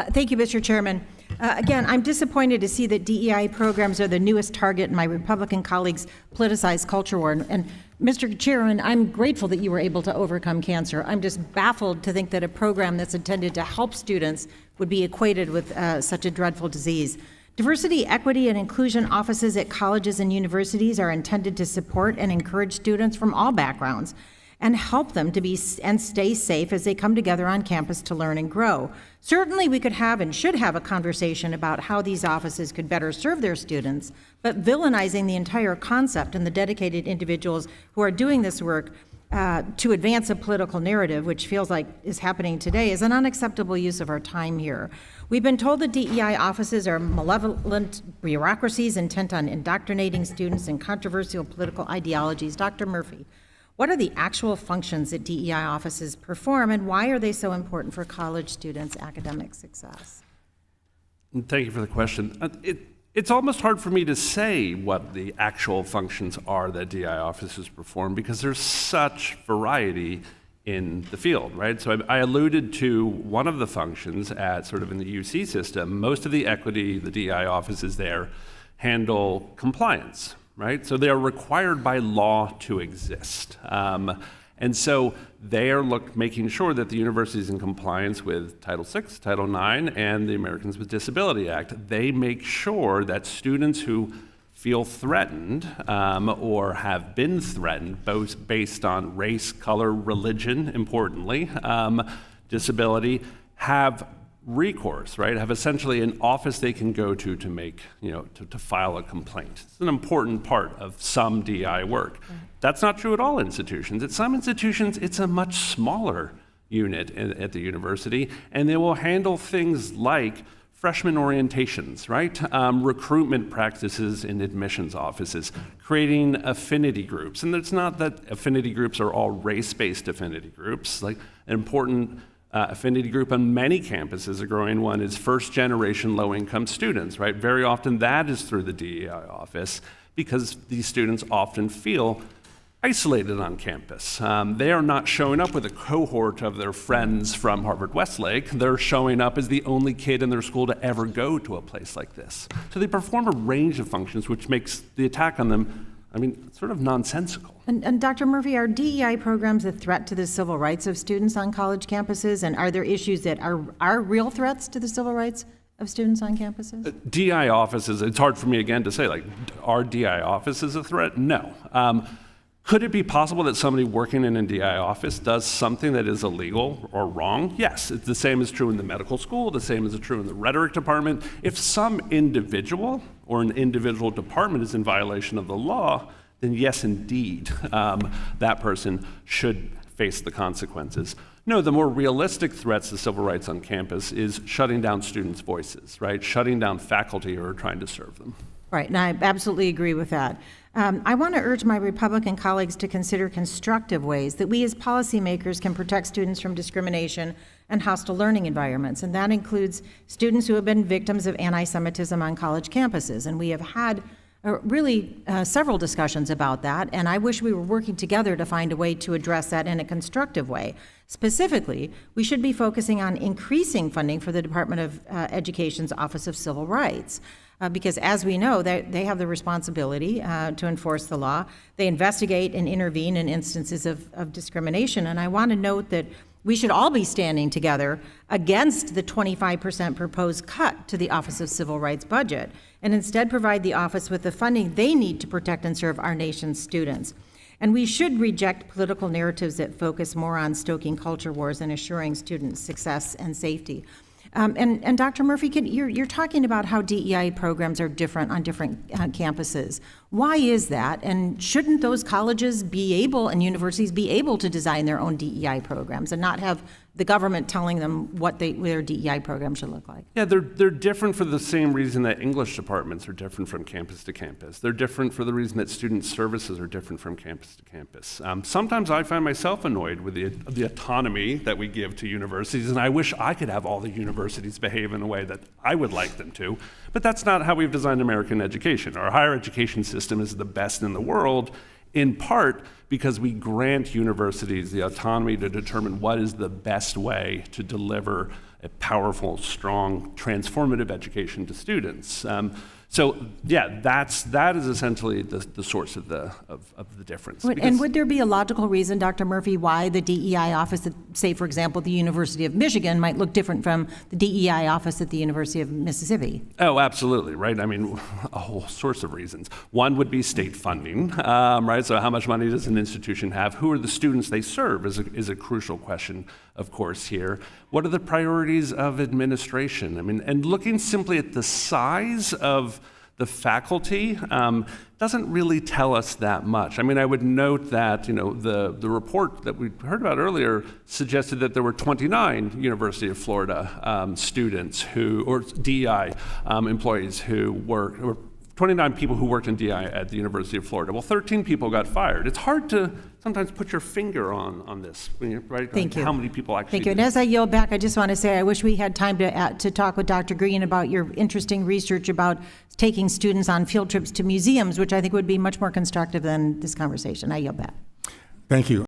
Thank you, Mr. Chairman. Again, I'm disappointed to see that DEI programs are the newest target in my Republican colleagues' politicized culture war. And Mr. Chairman, I'm grateful that you were able to overcome cancer. I'm just baffled to think that a program that's intended to help students would be equated with such a dreadful disease. Diversity, equity, and inclusion offices at colleges and universities are intended to support and encourage students from all backgrounds and help them to be and stay safe as they come together on campus to learn and grow. Certainly we could have and should have a conversation about how these offices could better serve their students, but villainizing the entire concept and the dedicated individuals who are doing this work to advance a political narrative, which feels like is happening today, is an unacceptable use of our time here. We've been told that DEI offices are malevolent bureaucracies intent on indoctrinating students in controversial political ideologies. Dr. Murphy, what are the actual functions that DEI offices perform, and why are they so important for college students' academic success? Thank you for the question. It's almost hard for me to say what the actual functions are that DEI offices perform because there's such variety in the field, right? So I alluded to one of the functions at sort of in the UC system. Most of the equity, the DEI offices there handle compliance, right? So they are required by law to exist. And so they are making sure that the university is in compliance with Title VI, Title IX, and the Americans with Disability Act. They make sure that students who feel threatened or have been threatened, both based on race, color, religion, importantly, disability, have recourse, right? Have essentially an office they can go to make, to file a complaint. It's an important part of some DEI work. Right. That's not true at all institutions. At some institutions, it's a much smaller unit at the university, and they will handle things like freshman orientations, right? Recruitment practices in admissions offices, creating affinity groups. And it's not that affinity groups are all race-based affinity groups. Like an important affinity group on many campuses, a growing one, is first-generation low-income students, right? Very often that is through the DEI office because these students often feel isolated on campus. They are not showing up with a cohort of their friends from Harvard Westlake. They're showing up as the only kid in their school to ever go to a place like this. So they perform a range of functions, which makes the attack on them, sort of nonsensical. And Dr. Murphy, are DEI programs a threat to the civil rights of students on college campuses? And are there issues that are real threats to the civil rights of students on campuses? DEI offices, it's hard for me again to say, are DEI offices a threat? No. Could it be possible that somebody working in a DEI office does something that is illegal or wrong? Yes, it's the same is true in the medical school, the same is true in the rhetoric department. If some individual or an individual department is in violation of the law, then yes, indeed, that person should face the consequences. No, the more realistic threats to civil rights on campus is shutting down students' voices, right? Shutting down faculty who are trying to serve them. Right, and I absolutely agree with that. I want to urge my Republican colleagues to consider constructive ways that we as policymakers can protect students from discrimination and hostile learning environments, and that includes students who have been victims of anti-Semitism on college campuses. And we have had several discussions about that, and I wish we were working together to find a way to address that in a constructive way. Specifically, we should be focusing on increasing funding for the Department of Education's Office of Civil Rights. Because as we know, they have the responsibility to enforce the law. They investigate and intervene in instances of discrimination. And I want to note that we should all be standing together against the 25% proposed cut to the Office of Civil Rights budget, and instead provide the office with the funding they need to protect and serve our nation's students. And we should reject political narratives that focus more on stoking culture wars and assuring students' success and safety. And Dr. Murphy, you're talking about how DEI programs are different on different campuses. Why is that? And shouldn't those colleges be able and universities be able to design their own DEI programs and not have the government telling them what their DEI program should look like? Yeah, they're different for the same reason that English departments are different from campus to campus. They're different for the reason that student services are different from campus to campus. Sometimes I find myself annoyed with the autonomy that we give to universities, and I wish I could have all the universities behave in a way that I would like them to, but that's not how we've designed American education. Our higher education system is the best in the world, in part because we grant universities the autonomy to determine what is the best way to deliver powerful, strong, transformative education to students. So yeah, that is essentially the source of the difference. And would there be a logical reason, Dr. Murphy, why the DEI office at, say, for example, the University of Michigan might look different from the DEI office at the University of Mississippi? Oh, absolutely, right? I mean, a whole source of reasons. One would be state funding, right? So how much money does an institution have? Who are the students they serve is a crucial question, of course, here. What are the priorities of administration? I mean, and looking simply at the size of the faculty doesn't really tell us that much. I mean, I would note that, the report that we heard about earlier suggested that there were 29 University of Florida students or DEI employees who work, or 29 people who worked in DEI at the University of Florida. Well, 13 people got fired. It's hard to sometimes put your finger on this, right? Thank you. How many people actually Thank you. And as I yield back, I just want to say I wish we had time to talk with Dr. Green about your interesting research about taking students on field trips to museums, which I think would be much more constructive than this conversation. I yield back. Thank you.